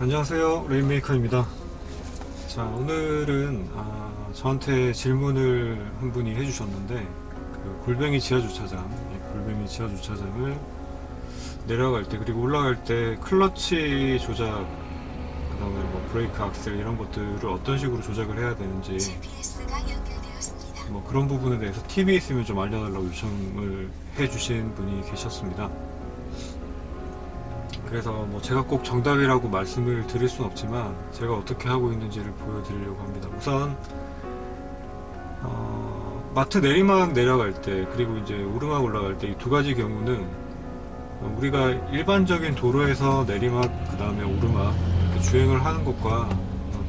안녕하세요, 레인메이커입니다. 자, 오늘은 저한테 질문을 한 분이 해주셨는데, 그 골뱅이 지하주차장, 골뱅이 지하주차장을 내려갈 때, 그리고 올라갈 때 클러치 조작, 그 다음에 뭐 브레이크 악셀 이런 것들을 어떤 식으로 조작을 해야 되는지, 뭐 그런 부분에 대해서 팁이 있으면 좀 알려달라고 요청을 해주신 분이 계셨습니다. 그래서 뭐 제가 꼭 정답이라고 말씀을 드릴 순 없지만 제가 어떻게 하고 있는지를 보여드리려고 합니다. 우선 마트 내리막 내려갈 때, 그리고 이제 오르막 올라갈 때 이 두 가지 경우는 우리가 일반적인 도로에서 내리막 그 다음에 오르막 이렇게 주행을 하는 것과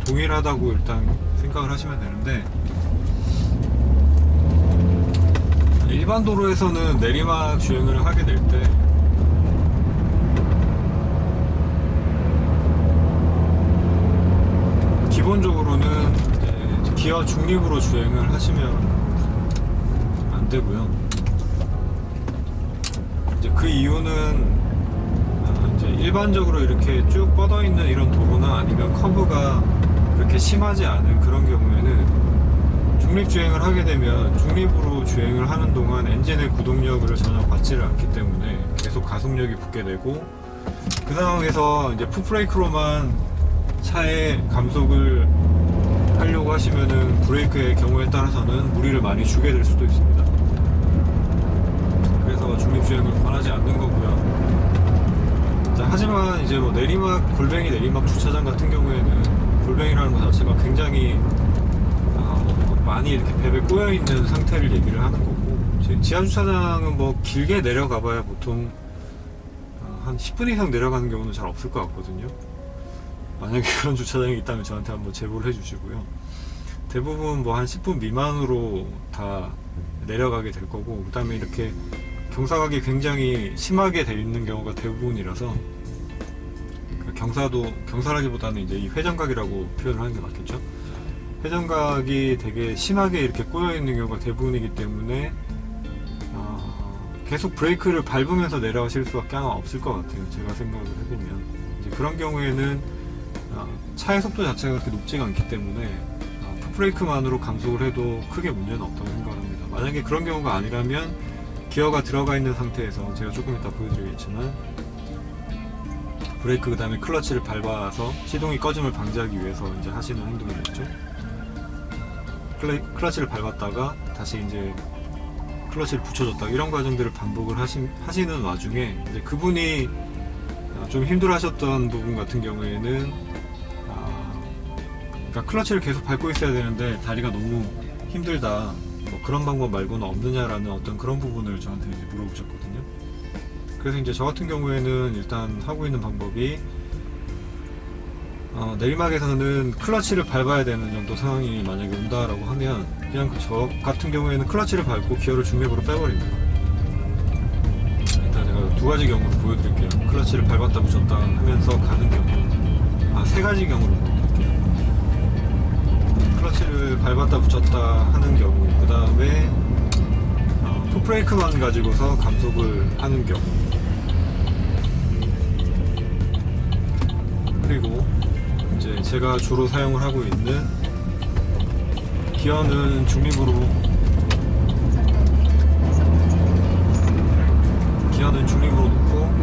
동일하다고 일단 생각을 하시면 되는데, 일반 도로에서는 내리막 주행을 하게 될 때 기본적으로는 이제 기어 중립으로 주행을 하시면 안 되고요. 이제 그 이유는 이제 일반적으로 이렇게 쭉 뻗어 있는 이런 도로나 아니면 커브가 그렇게 심하지 않은 그런 경우에는 중립 주행을 하게 되면 중립으로 주행을 하는 동안 엔진의 구동력을 전혀 받지를 않기 때문에 계속 가속력이 붙게 되고, 그 상황에서 이제 풋브레이크로만 차의 감속을 하려고 하시면은 브레이크의 경우에 따라서는 무리를 많이 주게 될 수도 있습니다. 그래서 중립주행을 권하지 않는 거고요. 자, 하지만 이제 뭐 내리막, 골뱅이 내리막 주차장 같은 경우에는 골뱅이라는 것 자체가 굉장히 많이 이렇게 배 꼬여있는 상태를 얘기를 하는 거고, 지하주차장은 뭐 길게 내려가 봐야 보통 한 10분 이상 내려가는 경우는 잘 없을 것 같거든요. 만약에 그런 주차장이 있다면 저한테 한번 제보를 해주시고요. 대부분 뭐 한 10분 미만으로 다 내려가게 될 거고, 그 다음에 이렇게 경사각이 굉장히 심하게 되어 있는 경우가 대부분이라서, 경사라기보다는 이제 이 회전각이라고 표현을 하는 게 맞겠죠. 회전각이 되게 심하게 이렇게 꼬여 있는 경우가 대부분이기 때문에 계속 브레이크를 밟으면서 내려가실 수밖에 아마 없을 것 같아요. 제가 생각을 해보면 이제 그런 경우에는 차의 속도 자체가 그렇게 높지가 않기 때문에 풋브레이크만으로 감속을 해도 크게 문제는 없다고 생각합니다. 만약에 그런 경우가 아니라면 기어가 들어가 있는 상태에서, 제가 조금 이따 보여드리겠지만, 브레이크 그 다음에 클러치를 밟아서 시동이 꺼짐을 방지하기 위해서 이제 하시는 행동이겠죠. 클러치를 밟았다가 다시 이제 클러치를 붙여줬다, 이런 과정들을 반복을 하시는 와중에 이제 그분이 좀 힘들어 하셨던 부분 같은 경우에는 그러니까 클러치를 계속 밟고 있어야 되는데 다리가 너무 힘들다, 뭐 그런 방법 말고는 없느냐라는 어떤 그런 부분을 저한테 이제 물어보셨거든요. 그래서 이제 저 같은 경우에는 일단 하고 있는 방법이 내리막에서는 클러치를 밟아야 되는 정도 상황이 만약에 온다라고 하면 그냥 저 같은 경우에는 클러치를 밟고 기어를 중립으로 빼버립니다. 일단 제가 두 가지 경우로 보여드릴게요. 클러치를 밟았다 붙였다 하면서 가는 경우, 세 가지 경우로 보여드릴게요. 클러치를 밟았다 붙였다 하는 경우, 그 다음에 풋브레이크만 가지고서 감속을 하는 경우, 그리고 이제 제가 주로 사용을 하고 있는 기어는 중립으로 놓고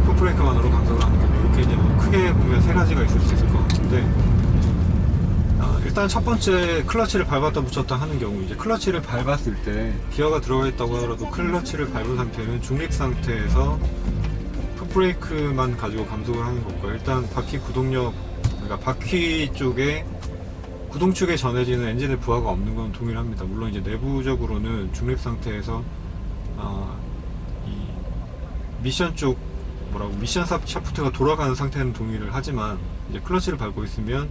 풋브레이크만으로 감속을 하는 경우, 이렇게 이제 뭐 크게 보면 세 가지가 있을 수 있을 것 같은데, 일단 첫 번째 클러치를 밟았다 붙였다 하는 경우, 이제 클러치를 밟았을 때 기어가 들어가 있다고 하더라도 클러치를 밟은 상태는 중립 상태에서 풋브레이크만 가지고 감속을 하는 것과, 일단 바퀴 구동력, 그러니까 바퀴 쪽에 구동축에 전해지는 엔진의 부하가 없는 건 동일합니다. 물론 이제 내부적으로는 중립 상태에서 이 미션 쪽 미션 샤프트가 돌아가는 상태는 동일을 하지만, 이제 클러치를 밟고 있으면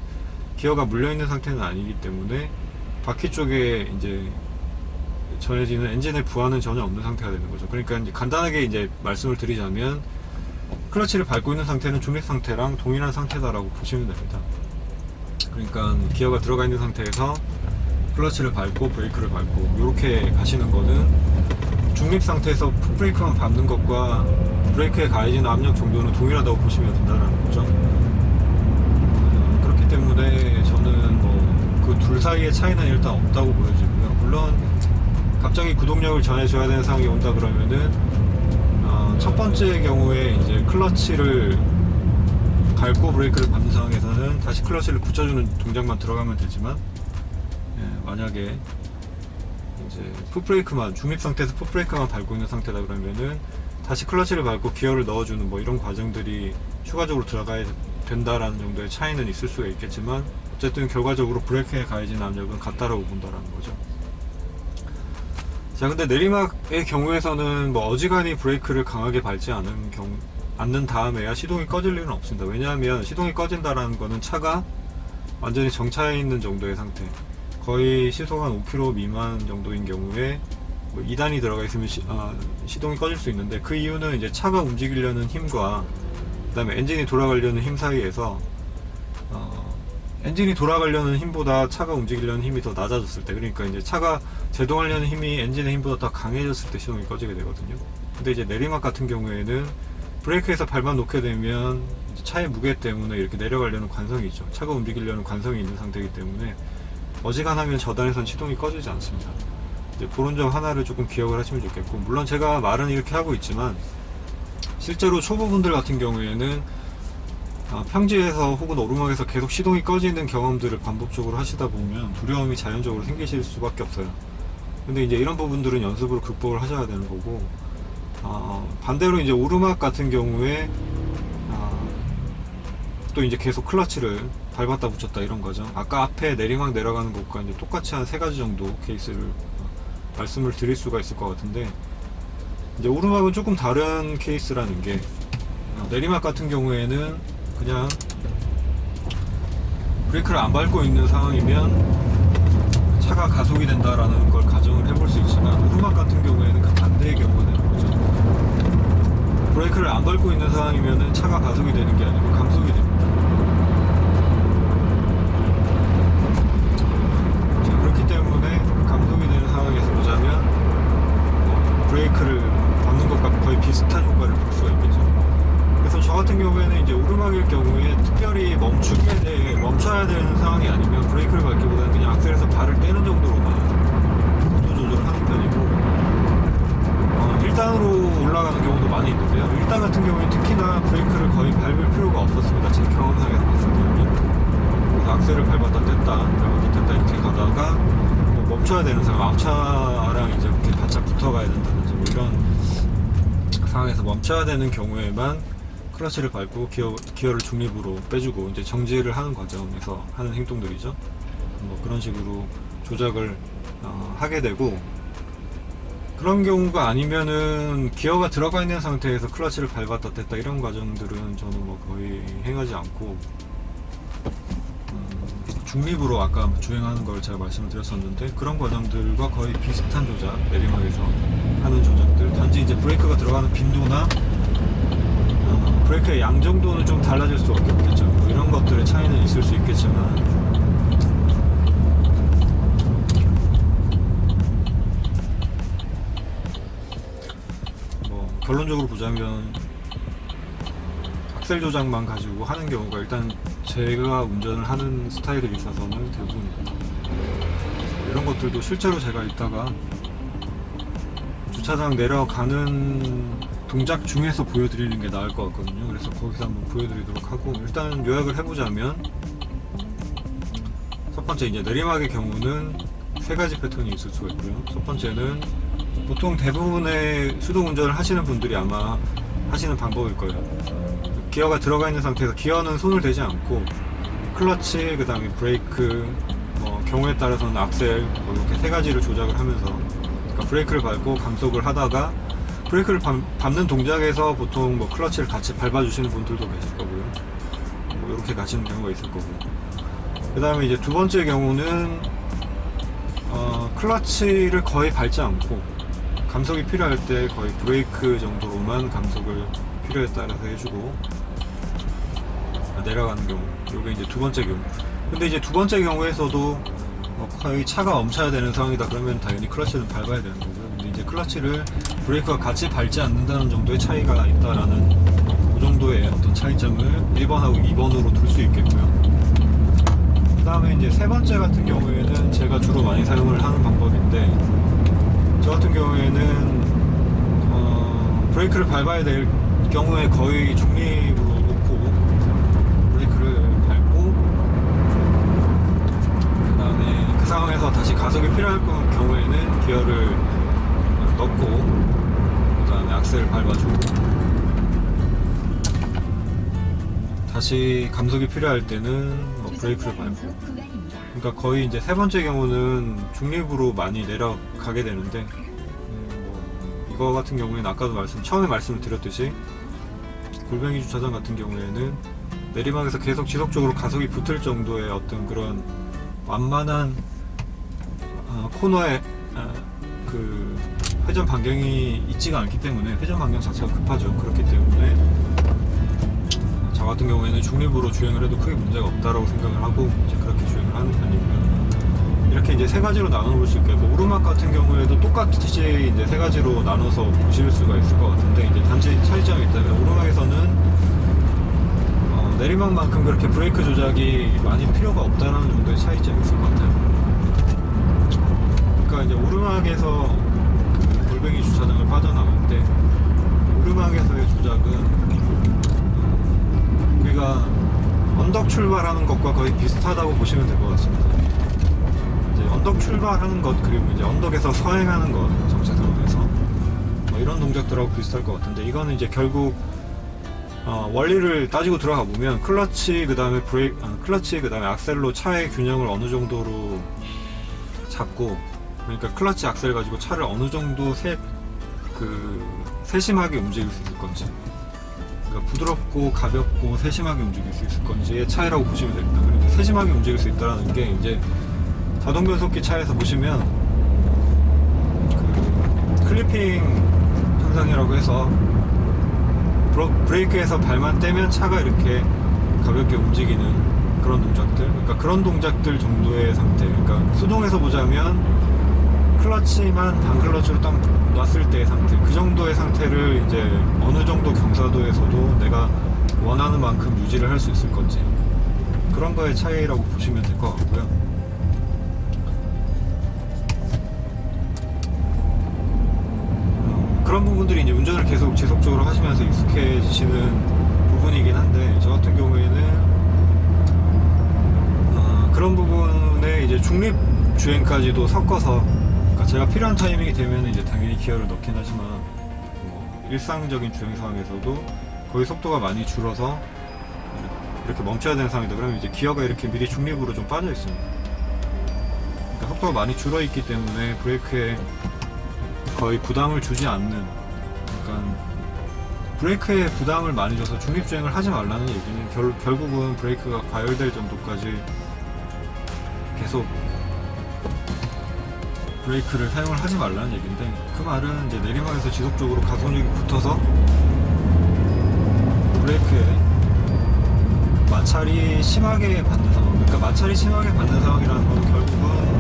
기어가 물려있는 상태는 아니기 때문에 바퀴 쪽에 이제 전해지는 엔진의 부하는 전혀 없는 상태가 되는 거죠. 그러니까 이제 간단하게 이제 말씀을 드리자면, 클러치를 밟고 있는 상태는 중립 상태랑 동일한 상태다라고 보시면 됩니다. 그러니까 기어가 들어가 있는 상태에서 클러치를 밟고 브레이크를 밟고 이렇게 가시는 거는 중립 상태에서 풋브레이크만 밟는 것과 브레이크에 가해지는 압력 정도는 동일하다고 보시면 된다는 거죠. 때문에 저는 뭐 그 둘 사이의 차이는 일단 없다고 보여지고요. 물론 갑자기 구동력을 전해줘야 되는 상황이 온다 그러면은 첫 번째 경우에 이제 클러치를 밟고 브레이크를 밟는 상황에서는 다시 클러치를 붙여주는 동작만 들어가면 되지만, 만약에 이제 풋브레이크만, 중립 상태에서 풋브레이크만 밟고 있는 상태다 그러면은 다시 클러치를 밟고 기어를 넣어주는 뭐 이런 과정들이 추가적으로 들어가야 된다라는 정도의 차이는 있을 수가 있겠지만, 어쨌든 결과적으로 브레이크에 가해진 압력은 같다라고 본다라는 거죠. 자, 근데 내리막의 경우에서는 뭐 어지간히 브레이크를 강하게 밟지 않는 다음에야 시동이 꺼질 일은 없습니다. 왜냐하면 시동이 꺼진다라는 거는 차가 완전히 정차해 있는 정도의 상태, 거의 시속 한 5km 미만 정도인 경우에 뭐 2단이 들어가 있으면 시동이 꺼질 수 있는데, 그 이유는 이제 차가 움직이려는 힘과 그 다음에 엔진이 돌아가려는 힘 사이에서 엔진이 돌아가려는 힘보다 차가 움직이려는 힘이 더 낮아졌을 때, 그러니까 이제 차가 제동하려는 힘이 엔진의 힘보다 더 강해졌을 때 시동이 꺼지게 되거든요. 근데 이제 내리막 같은 경우에는 브레이크에서 밟아 놓게 되면 차의 무게 때문에 이렇게 내려가려는 관성이 있죠. 차가 움직이려는 관성이 있는 상태이기 때문에 어지간하면 저단에선 시동이 꺼지지 않습니다. 이제 그런 점 하나를 조금 기억을 하시면 좋겠고, 물론 제가 말은 이렇게 하고 있지만 실제로 초보분들 같은 경우에는 평지에서 혹은 오르막에서 계속 시동이 꺼지는 경험들을 반복적으로 하시다 보면 두려움이 자연적으로 생기실 수밖에 없어요. 근데 이제 이런 부분들은 연습으로 극복을 하셔야 되는 거고, 반대로 이제 오르막 같은 경우에 또 이제 계속 클러치를 밟았다 붙였다 이런 거죠. 아까 앞에 내리막 내려가는 것과 이제 똑같이 한 3가지 정도 케이스를 말씀을 드릴 수가 있을 것 같은데, 이제 오르막은 조금 다른 케이스라는 게, 내리막 같은 경우에는 그냥 브레이크를 안 밟고 있는 상황이면 차가 가속이 된다라는 걸 가정을 해볼 수 있지만, 오르막 같은 경우에는 그 반대의 경우가 되는 거죠. 브레이크를 안 밟고 있는 상황이면 차가 가속이 되는 게 아니고 감속이 됩니다. 자, 그렇기 때문에 감속이 되는 상황에서 보자면 브레이크를 밟는 것과 거의 비슷한 효과를 볼 수가 있겠죠. 그래서 저 같은 경우에는 이제 오르막일 경우에 특별히 멈춰야 되는 상황이 아니면 브레이크를 밟기보다는 그냥 악셀에서 발을 떼는 정도로만 속도 조절을 하는 편이고, 1단으로 올라가는 경우도 많이 있는데요. 1단 같은 경우에 특히나 브레이크를 거의 밟을 필요가 없었습니다. 제 경험상에서 봤을 때는. 그래서 악셀을 밟았다 뗐다 이렇게 가다가 뭐 멈춰야 되는 상황, 앞차랑 이제 이렇게 바짝 붙어가야 된다든지 뭐 이런 상황에서 멈춰야 되는 경우에만 클러치를 밟고 기어를 중립으로 빼주고 이제 정지를 하는 과정에서 하는 행동들이죠. 뭐 그런 식으로 조작을 하게 되고, 그런 경우가 아니면은 기어가 들어가 있는 상태에서 클러치를 밟았다 뗐다 이런 과정들은 저는 뭐 거의 행하지 않고, 중립으로 아까 주행하는 걸 제가 말씀을 드렸었는데, 그런 과정들과 거의 비슷한 조작, 내리막에서 하는 조작들, 단지 이제 브레이크가 들어가는 빈도나 브레이크의 양 정도는 좀 달라질 수밖에 없겠죠. 뭐 이런 것들의 차이는 있을 수 있겠지만, 뭐 결론적으로 보자면 악셀 조작만 가지고 하는 경우가 일단 제가 운전을 하는 스타일에 있어서는 대부분입니다. 이런 것들도 실제로 제가 이따가 주차장 내려가는 동작 중에서 보여드리는 게 나을 것 같거든요. 그래서 거기서 한번 보여드리도록 하고, 일단 요약을 해보자면, 첫 번째 이제 내리막의 경우는 3가지 패턴이 있을 수가 있고요. 첫 번째는 보통 대부분의 수동 운전을 하시는 분들이 아마 하시는 방법일 거예요. 기어가 들어가 있는 상태에서 기어는 손을 대지 않고 클러치, 그 다음에 브레이크, 경우에 따라서는 악셀, 이렇게 3가지를 조작을 하면서, 그러니까 브레이크를 밟고 감속을 하다가 브레이크를 밟는 동작에서 보통 뭐 클러치를 같이 밟아주시는 분들도 계실 거고요. 뭐 이렇게 가시는 경우가 있을 거고, 그 다음에 이제 두 번째 경우는 클러치를 거의 밟지 않고 감속이 필요할 때 거의 브레이크 정도로만 감속을 필요에 따라서 해주고 내려가는 경우, 이게 이제 두 번째 경우. 근데 이제 두 번째 경우에서도 거의 차가 멈춰야 되는 상황이다 그러면 당연히 클러치는 밟아야 되는 거고요. 근데 이제 클러치를 브레이크와 같이 밟지 않는다는 정도의 차이가 있다라는 그 정도의 어떤 차이점을 1번하고 2번으로 둘 수 있겠고요. 다음에 이제 세 번째 같은 경우에는 제가 주로 많이 사용을 하는 방법인데, 저 같은 경우에는 브레이크를 밟아야 될 경우에 거의 중립으로 놓고 브레이크를 밟고, 그 다음에 그 상황에서 다시 가속이 필요할 경우에는 기어를 넣고, 그 다음에 악셀을 밟아주고, 다시 감속이 필요할 때는 브레이크를 밟고. 그러니까 거의 이제 세 번째 경우는 중립으로 많이 내려가게 되는데, 이거 같은 경우에는 아까도 처음에 말씀을 드렸듯이 골뱅이 주차장 같은 경우에는 내리막에서 계속 지속적으로 가속이 붙을 정도의 어떤 그런 완만한 코너에 그 회전 반경이 있지가 않기 때문에, 회전 반경 자체가 급하죠. 그렇기 때문에 저 같은 경우에는 중립으로 주행을 해도 크게 문제가 없다라고 생각을 하고 이제 그렇게 주행을 하는 편이고요. 이렇게 이제 세 가지로 나눠볼 수 있겠고, 오르막 같은 경우에도 똑같이 이제 세 가지로 나눠서 보실 수가 있을 것 같은데, 이제 단지 차이점이 있다면, 오르막에서는 내리막만큼 그렇게 브레이크 조작이 많이 필요가 없다는 정도의 차이점이 있을 것 같아요. 그러니까 이제 오르막에서 그 골뱅이 주차장을 빠져나갈 때, 오르막에서의 조작은 우리가 언덕 출발하는 것과 거의 비슷하다고 보시면 될 것 같습니다. 언덕 출발하는 것, 그리고 이제 언덕에서 서행하는 것, 정체상황에서 뭐 이런 동작들하고 비슷할 것 같은데, 이거는 이제 결국 원리를 따지고 들어가 보면 클러치 그 다음에 클러치 그 다음에 악셀로 차의 균형을 어느 정도로 잡고, 그러니까 클러치 악셀 가지고 차를 어느 정도 세심하게 움직일 수 있을 건지, 그러니까 부드럽고 가볍고 세심하게 움직일 수 있을 건지의 차이라고 보시면 됩니다. 그러니까 세심하게 움직일 수 있다는 게 이제 자동 변속기 차에서 보시면 그 클리핑 현상이라고 해서 브레이크에서 발만 떼면 차가 이렇게 가볍게 움직이는 그런 동작들, 그러니까 그런 동작들 정도의 상태. 그러니까 수동에서 보자면 클러치만 반클러치로 딱 놨을 때의 상태, 그 정도의 상태를 이제 어느 정도 경사도에서도 내가 원하는 만큼 유지를 할 수 있을 건지, 그런 거의 차이라고 보시면 될 것 같고요. 그런 부분들이 이제 운전을 계속 지속적으로 하시면서 익숙해지시는 부분이긴 한데, 저 같은 경우에는 그런 부분에 이제 중립 주행까지도 섞어서, 그러니까 제가 필요한 타이밍이 되면 이제 당연히 기어를 넣긴 하지만, 일상적인 주행 상황에서도 거의 속도가 많이 줄어서 이렇게 멈춰야 되는 상황이다 그러면 이제 기어가 이렇게 미리 중립으로 좀 빠져 있습니다. 그러니까 속도가 많이 줄어 있기 때문에 브레이크에 거의 부담을 주지 않는, 그러니까 브레이크에 부담을 많이 줘서 중립주행을 하지 말라는 얘기는 결국은 브레이크가 과열될 정도까지 계속 브레이크를 사용을 하지 말라는 얘기인데, 그 말은 이제 내리막에서 지속적으로 가속력이 붙어서 브레이크에 마찰이 심하게 받는 상황, 그러니까 마찰이 심하게 받는 상황이라는 건 결국은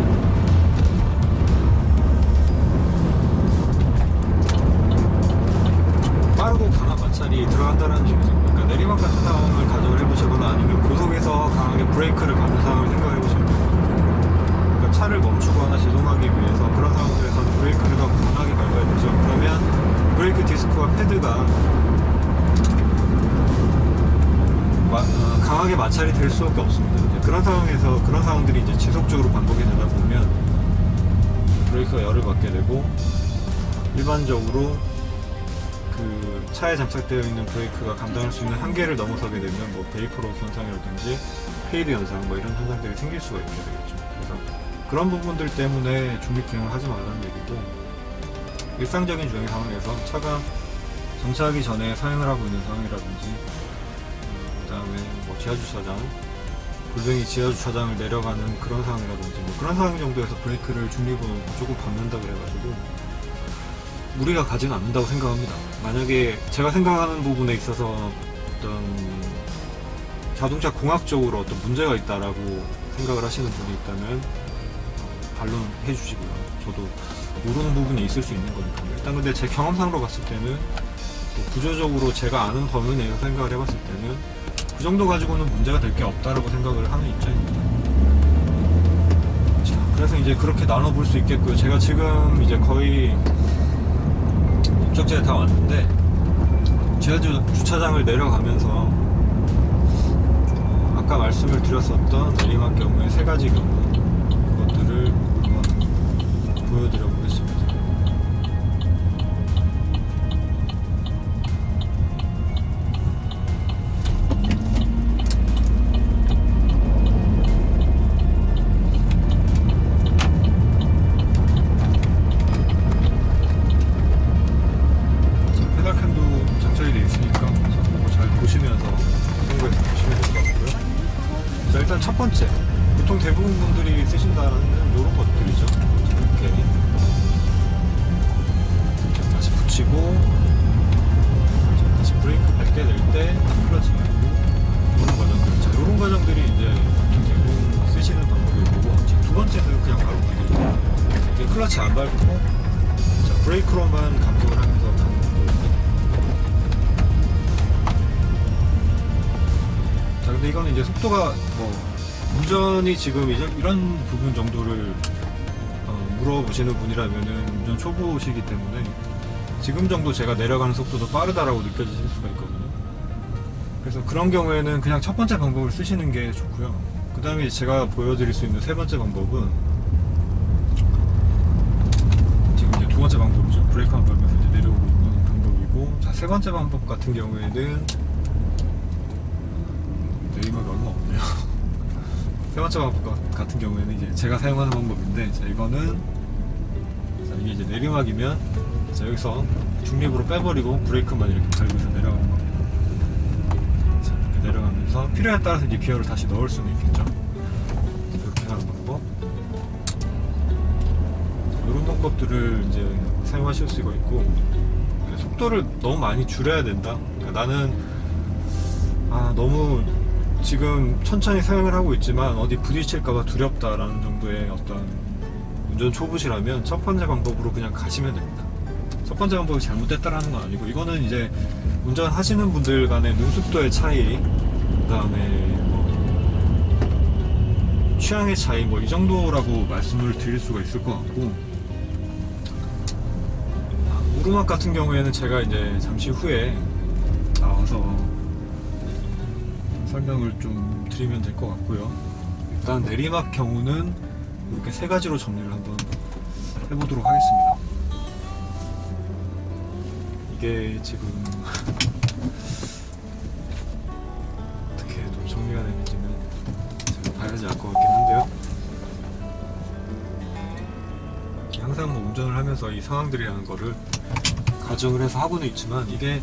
빠르고 강한 마찰이 들어간다는 얘기죠. 그러니까 내리막 같은 상황을 가정을 해보시거나 아니면 고속에서 강하게 브레이크를 밟는 상황을 생각을 해보시면 돼요. 그러니까 차를 멈추거나 제동하기 위해서 그런 상황들에서는 브레이크를 더 강하게 밟아야 되죠. 그러면 브레이크 디스크와 패드가 강하게 마찰이 될 수밖에 없습니다. 이제 그런 상황에서 그런 상황들이 이제 지속적으로 반복이 되다 보면 브레이크가 열을 받게 되고, 일반적으로 그 차에 장착되어 있는 브레이크가 감당할 수 있는 한계를 넘어서게 되면 뭐 베이퍼로 현상이라든지 페이드 현상 뭐 이런 현상들이 생길 수가 있게 되겠죠. 그래서 그런 부분들 때문에 중립주행을 하지 말라는 얘기고, 일상적인 주행 상황에서 차가 정차하기 전에 사용을 하고 있는 상황이라든지, 그 다음에 뭐 지하주차장, 골뱅이 지하주차장을 내려가는 그런 상황이라든지 뭐 그런 상황 정도에서 브레이크를 중립으로 조금 밟는다 그래가지고 무리가 가지는 않는다고 생각합니다. 만약에 제가 생각하는 부분에 있어서 어떤 자동차 공학적으로 어떤 문제가 있다라고 생각을 하시는 분이 있다면 반론해 주시고요. 저도 모르는 부분이 있을 수 있는 거니까요. 일단 근데 제 경험상으로 봤을 때는 구조적으로 제가 아는 범위 내에서 생각을 해봤을 때는 그 정도 가지고는 문제가 될 게 없다라고 생각을 하는 입장입니다. 그래서 이제 그렇게 나눠볼 수 있겠고요. 제가 지금 이제 거의 목적지에 다 왔는데 지하철 주차장을 내려가면서 아까 말씀을 드렸었던 내리막 경우의 세 가지 경우, 그것들을 한번 보여드려 보겠습니다. 페달캠도 장착이 되어 있으니까 그거 잘 보시면서 참고해서 보시면 될 것 같고요. 자, 일단 첫 번째, 보통 대부분 분들이 쓰신다는 이런 것들이죠. 이렇게 다시 붙이고, 다시 브레이크 밟게 될 때 클러치 밟고, 이런 과정들. 자, 이런 과정들이 이제 보통 대부분 쓰시는 방법이고, 두 번째는 그냥 바로 브레이크. 이렇게 클러치 안 밟고, 자, 브레이크로만 감속을 하면서 가는 거거든요. 자, 근데 이거는 이제 속도가 운전이 지금 이제 이런 부분 정도를 물어보시는 분이라면은 운전 초보시기 때문에 지금 정도 제가 내려가는 속도도 빠르다라고 느껴지실 수가 있거든요. 그래서 그런 경우에는 그냥 첫 번째 방법을 쓰시는 게 좋고요. 그 다음에 제가 보여드릴 수 있는 세 번째 방법은 지금 이제 두 번째 방법이죠. 브레이크 안 밟으면서 이제 내려오고 있는 방법이고, 자, 세 번째 방법 같은 경우에는 내리막이 얼마 없네요. 세 번째 방법 같은 경우에는 이제 제가 사용하는 방법인데, 자, 이거는, 자, 이게 이제 내리막이면, 자, 여기서 중립으로 빼버리고 브레이크만 이렇게 밟으면서 내려가는 겁니다. 자, 이렇게 내려가면서 필요에 따라서 이제 기어를 다시 넣을 수는 있겠죠. 이렇게 하는 방법. 이런 방법들을 이제 사용하실 수가 있고, 속도를 너무 많이 줄여야 된다. 그러니까 나는 너무 지금 천천히 사용을 하고 있지만 어디 부딪힐까봐 두렵다라는 정도의 어떤 운전 초보시라면 첫 번째 방법으로 그냥 가시면 됩니다. 첫 번째 방법이 잘못됐다라는 건 아니고, 이거는 이제 운전하시는 분들 간의 능숙도의 차이, 그 다음에 취향의 차이, 이 정도라고 말씀을 드릴 수가 있을 것 같고, 오르막 같은 경우에는 제가 이제 잠시 후에 나와서 설명을 좀 드리면 될 것 같고요. 일단 내리막 경우는 이렇게 세 가지로 정리를 한번 해보도록 하겠습니다. 이게 지금 어떻게 좀 정리가 되는지는 제가 봐야지 알 것 같긴 한데요. 항상 운전을 하면서 이 상황들이라는 거를 가정을 해서 하고는 있지만, 이게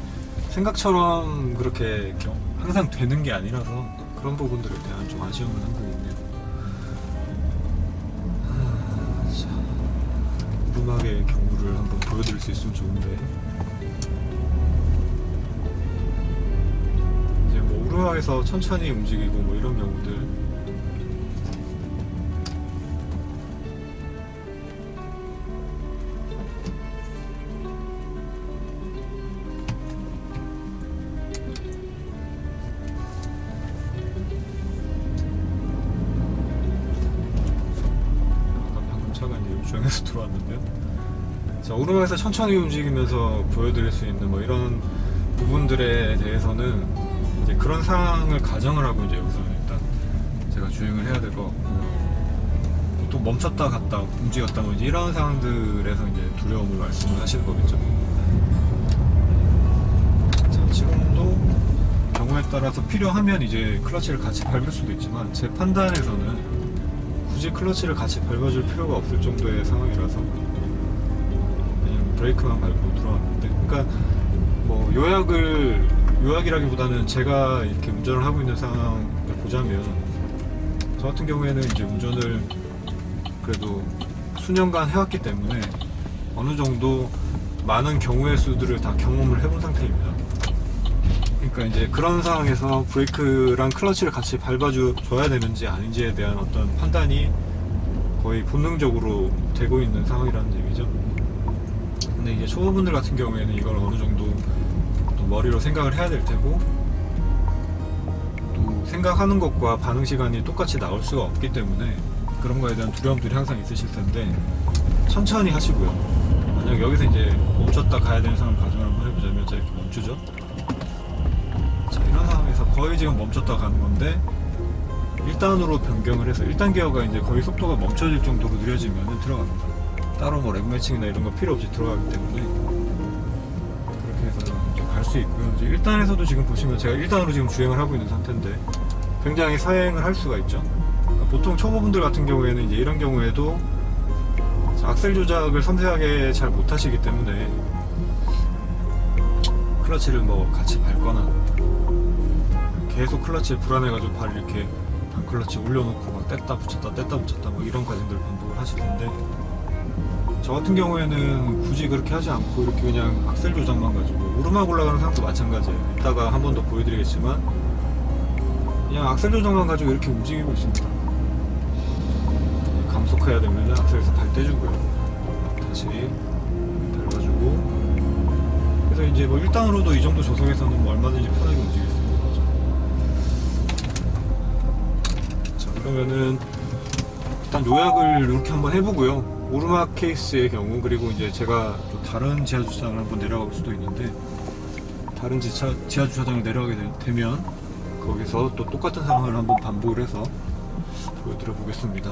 생각처럼 그렇게 항상 되는 게 아니라서 그런 부분들에 대한 좀 아쉬움을 하고 있네요. 자, 오르막의 경우를 한번 보여드릴 수 있으면 좋은데, 이제 오르막에서 천천히 움직이고 이런 경우들, 주행해서 들어왔는데요. 자, 오르막에서 천천히 움직이면서 보여드릴 수 있는 이런 부분들에 대해서는 이제 그런 상황을 가정을 하고 이제 여기서 일단 제가 주행을 해야 될 것 같고요. 보통 멈췄다 갔다 움직였다 이제 이런 상황들에서 이제 두려움을 말씀을 하시는 거겠죠. 자, 지금도 경우에 따라서 필요하면 이제 클러치를 같이 밟을 수도 있지만, 제 판단에서는 굳이 클러치를 같이 밟아줄 필요가 없을 정도의 상황이라서 그냥 브레이크만 밟고 들어왔는데, 그러니까 요약이라기보다는 제가 이렇게 운전을 하고 있는 상황을 보자면, 저 같은 경우에는 이제 운전을 그래도 수년간 해왔기 때문에 어느 정도 많은 경우의 수들을 다 경험을 해본 상태입니다. 그러니까 이제 그런 상황에서 브레이크랑 클러치를 같이 밟아줘야 되는지 아닌지에 대한 어떤 판단이 거의 본능적으로 되고 있는 상황이라는 얘기죠. 근데 이제 초보분들 같은 경우에는 이걸 어느 정도 또 머리로 생각을 해야 될 테고, 또 생각하는 것과 반응 시간이 똑같이 나올 수가 없기 때문에 그런 거에 대한 두려움들이 항상 있으실 텐데 천천히 하시고요. 만약 여기서 이제 멈췄다 가야 되는 상황 가정을 한번 해보자면 자, 이렇게 멈추죠. 자, 이런 상황에서 거의 지금 멈췄다 가는 건데 1단으로 변경을 해서 1단 기어가 이제 거의 속도가 멈춰질 정도로 느려지면 들어갑니다. 따로 뭐 렉 매칭이나 이런 거 필요 없이 들어가기 때문에 그렇게 해서 이제 갈 수 있고요. 이제 1단에서도 지금 보시면 제가 1단으로 지금 주행을 하고 있는 상태인데 굉장히 사행을 할 수가 있죠. 그러니까 보통 초보분들 같은 경우에는 이제 이런 경우에도 악셀 조작을 섬세하게 잘 못하시기 때문에 클러치를 뭐 같이 밟거나 계속 클러치에 불안해가지고 발을 이렇게 반클러치 올려놓고 막 뗐다 붙였다 뭐 이런 과정들을 반복을 하실 텐데 저 같은 경우에는 굳이 그렇게 하지 않고 이렇게 그냥 악셀 조작만 가지고 오르막 올라가는 상황도 마찬가지예요. 이따가 한 번 더 보여드리겠지만 그냥 악셀 조작만 가지고 이렇게 움직이고 있습니다. 감속해야 되면 악셀에서 발 떼주고요. 다시 밟아주고 그래서 이제 뭐 1단으로도 이 정도 조속에서는 뭐 얼마든지 편하게 움직일 수 있는 거죠. 자, 그러면은 일단 요약을 이렇게 한번 해보고요. 오르막 케이스의 경우 그리고 이제 제가 또 다른 지하 주차장을 한번 내려갈 수도 있는데 다른 지하 주차장을 내려가게 되면 거기서 또 똑같은 상황을 한번 반복을 해서 보여드려 보겠습니다.